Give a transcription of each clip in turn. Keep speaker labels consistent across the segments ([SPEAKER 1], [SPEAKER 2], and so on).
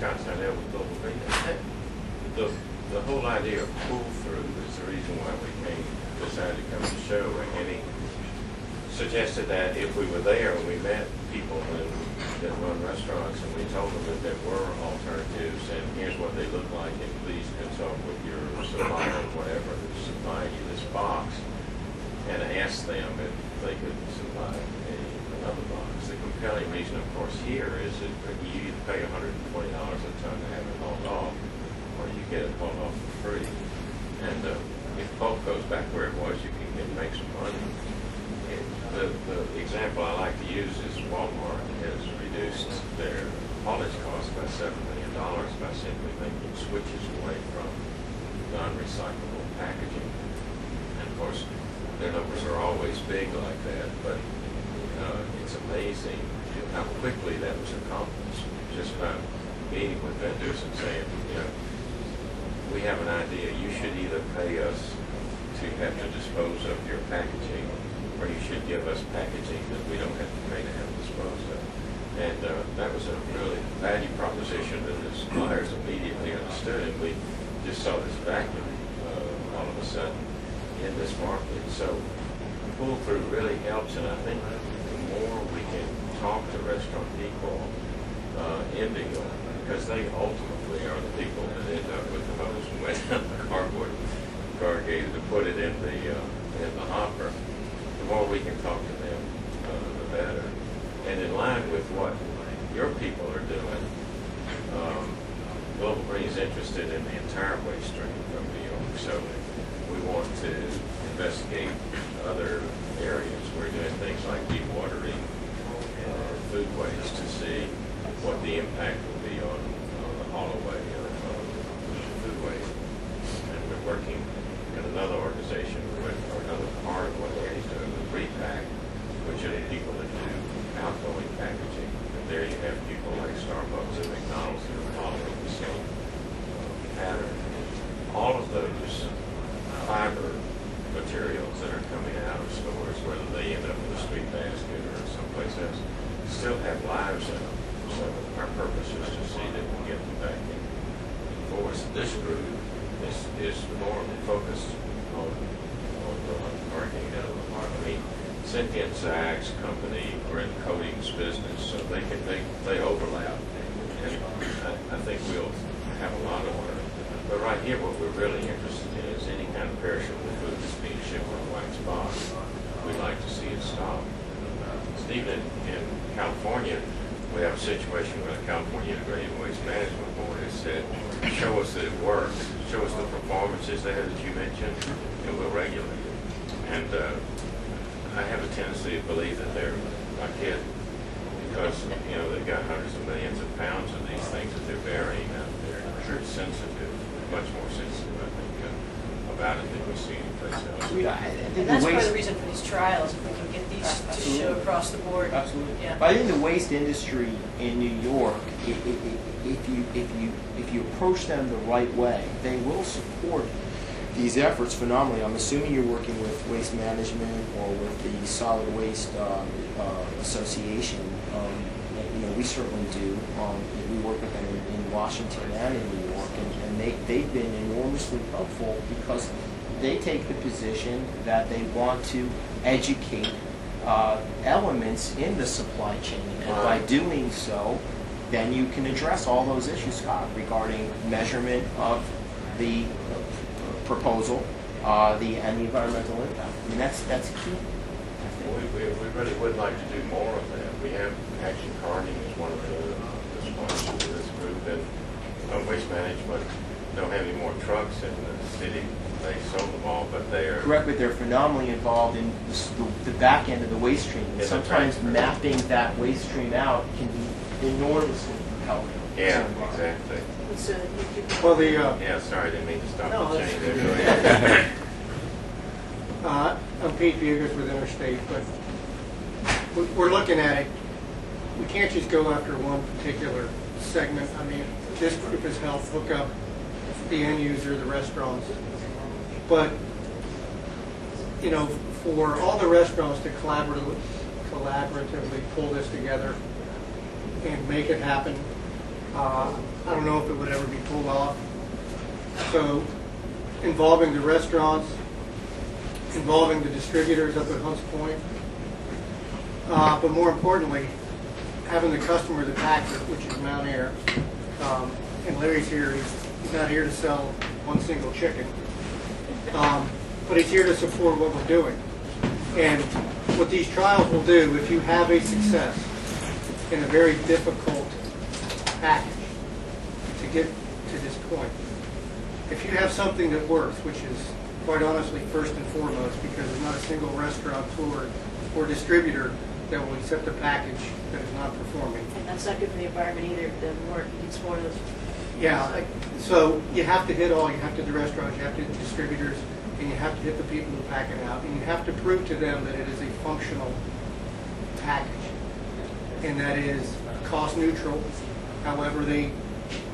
[SPEAKER 1] Scott's not there with Global Green. The whole idea of pull-through is the reason why we decided to come to the show, and he suggested that if we were there and we met people that run restaurants and we told them that there were alternatives and here's what they look like, and please consult with your supplier or whatever who's supplying you this box, and ask them if they could supply another box. The compelling reason, of course, here is that you either pay $120 a ton to have it hauled off, or you get it hauled off for free. And if bulk goes back where it was, you can make some money. The example I like to use is Walmart has reduced their haulage costs by $7 million by simply making switches away from non-recyclable packaging. And of course, their numbers are always big like that, but it's amazing how quickly that was accomplished just by meeting with vendors and saying, you know, we have an idea. You should either pay us to have to dispose of your packaging, or you should give us packaging that we don't have to pay to have disposed of. And that was a really value proposition that the suppliers immediately understood, and we just saw this vacuum all of a sudden in this market. So pull-through really helps, and I think the more we can talk to restaurant people in New York, because they ultimately are the people that end up with the hose and went down the cardboard corrugated to put it in the hopper. The more we can talk to them, the better. And in line with what your people are doing, Global Green is interested in the entire waste stream from New York. So we want to investigate other areas. We're doing things like dewatering and food waste to see what the impact will be on the haul away of food waste. And we're working in another organization with, or another part of what they're doing with Repack, which are the people that do outgoing packaging. And there you have people like Starbucks and McDonald's that are following the same pattern. All of those fiber materials that are coming out of stores, whether they end up in the street basket or someplace else, still have lives in them. So our purpose is to see that we get them back in force. This group is more focused on working out of the market. I mean, Cynthia and Zach's company are in the coatings business, so they overlap, and I think we'll have a lot of work. But right here, what we're really interested in is any kind of perishable food that's being shipped on a wax box. We'd like to see it stop. Stephen, in California, we have a situation where the California Integrated Waste Management Board has said, show us that it works, show us the performances there that you mentioned, and we'll regulate it. And I have a tendency to believe that they're not kidding, because you know they've got hundreds of millions of pounds of these things that they're burying out there. They're sensitive, much more sensitive, I think, about it than we see anyplace else.
[SPEAKER 2] And that's part of the reason for these trials, if we can get these to show across the board.
[SPEAKER 3] Absolutely.
[SPEAKER 2] Yeah.
[SPEAKER 3] But I think the waste industry in New York, if you approach them the right way, they will support these efforts phenomenally. I'm assuming you're working with Waste Management or with the Solid Waste Association. You know, we certainly do. We work with them in Washington and in New York, and they've been enormously helpful because they take the position that they want to educate elements in the supply chain, and by doing so, then you can address all those issues, Scott, regarding measurement of the proposal and the environmental impact. I mean, that's key.
[SPEAKER 1] We really would like to do more of that. We have Action Carting is one of the sponsors of this group, and Waste Management don't have any more trucks in the city. They sold them all, but they're
[SPEAKER 3] correct. But they're phenomenally involved in the back end of the waste stream. And sometimes mapping that waste stream out can be enormously helpful.
[SPEAKER 1] Yeah, exactly.
[SPEAKER 4] Well, the
[SPEAKER 1] yeah, sorry, I didn't mean to stop the chain there. Go ahead.
[SPEAKER 4] I'm Pete Bugas with Interstate, but we're looking at it. We can't just go after one particular segment. I mean, this group has helped hook up the end user, the restaurants. But, you know, for all the restaurants to collaboratively pull this together and make it happen, I don't know if it would ever be pulled off. So involving the restaurants, involving the distributors up at Hunts Point, but more importantly, having the customer, the packer, which is Mount Air, and Larry's here. He's not here to sell one single chicken, but he's here to support what we're doing. And what these trials will do, if you have a success in a very difficult package to get to this point, if you have something that works, which is quite honestly first and foremost, because there's not a single restaurateur or distributor that will accept a package that is not performing.
[SPEAKER 2] And that's not good for the environment either. It doesn't work. You can spoil it.
[SPEAKER 4] Yeah, so you have to hit all. You have to hit the restaurants, you have to hit the distributors, and you have to hit the people who pack it out. And you have to prove to them that it is a functional package and that is cost neutral, however they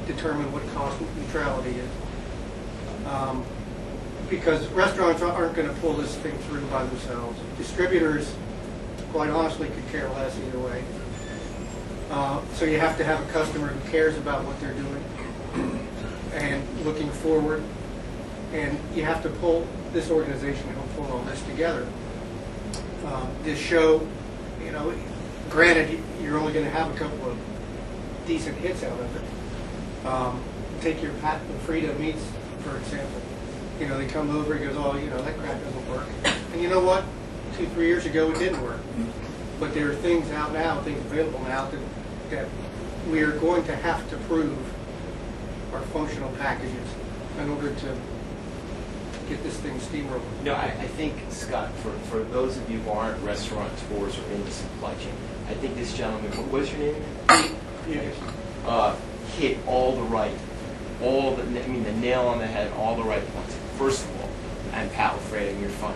[SPEAKER 4] determine what cost neutrality is. Because restaurants aren't going to pull this thing through by themselves. Distributors, quite honestly, could care less either way. So you have to have a customer who cares about what they're doing and looking forward. And you have to pull this organization to help pull all this together. This show, you know, granted, you're only going to have a couple of decent hits out of it. Take your Pat and Frida meats, for example. You know, they come over, he goes, oh, you know, that crap doesn't work. And you know what? 2-3 years ago, it didn't work. But there are things out now, things available now that we are going to have to prove are functional packages in order to get this thing steamrolling.
[SPEAKER 3] No, I think, Scott, for those of you who aren't restaurateurs or in the supply chain, I think this gentleman, what was your name?
[SPEAKER 4] Yeah.
[SPEAKER 3] Hit all the right, the nail on the head, all the right points. First of all, and Pat Lafreda, you're funny,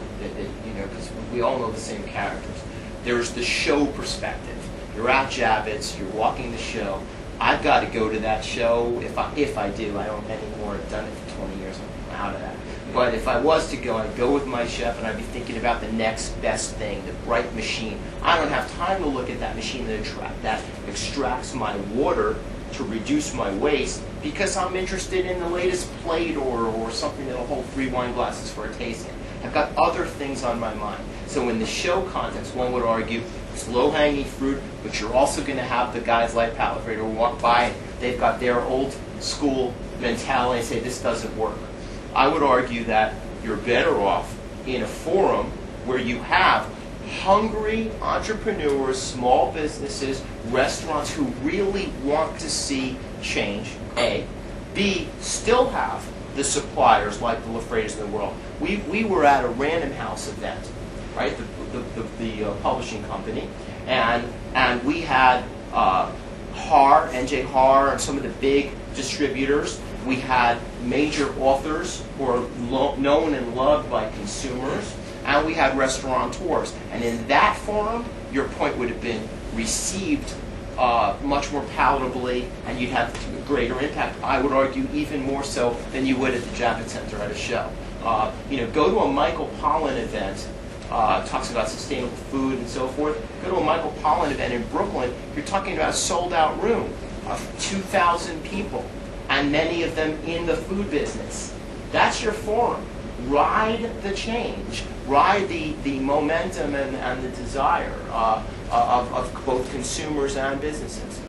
[SPEAKER 3] you know, because we all know the same characters. There's the show perspective. You're at Javits, you're walking the show. I've got to go to that show if I do. I don't anymore. I've done it for 20 years. I'm out of that. But if I was to go, I'd go with my chef and I'd be thinking about the next best thing, the right machine. I don't have time to look at that machine that extracts my water to reduce my waste because I'm interested in the latest plate or something that'll hold 3 wine glasses for a tasting. I've got other things on my mind. So in the show context, one would argue it's low-hanging fruit, but you're also going to have the guys like Pat Lafreda who walk by and they've got their old school mentality and say this doesn't work. I would argue that you're better off in a forum where you have hungry entrepreneurs, small businesses, restaurants who really want to see change, A. B, still have the suppliers like the Lafredas in the world. We were at a Random House event, right, the publishing company, and we had NJ Har, and some of the big distributors. We had major authors who are known and loved by consumers, and we had restaurateurs. And in that forum, your point would have been received much more palatably, and you'd have greater impact. I would argue even more so than you would at the Javits Center at a show. Go to a Michael Pollan event, talks about sustainable food and so forth. Go to a Michael Pollan event in Brooklyn, you're talking about a sold-out room of 2,000 people, and many of them in the food business. That's your forum. Ride the change. Ride the momentum and the desire of both consumers and businesses.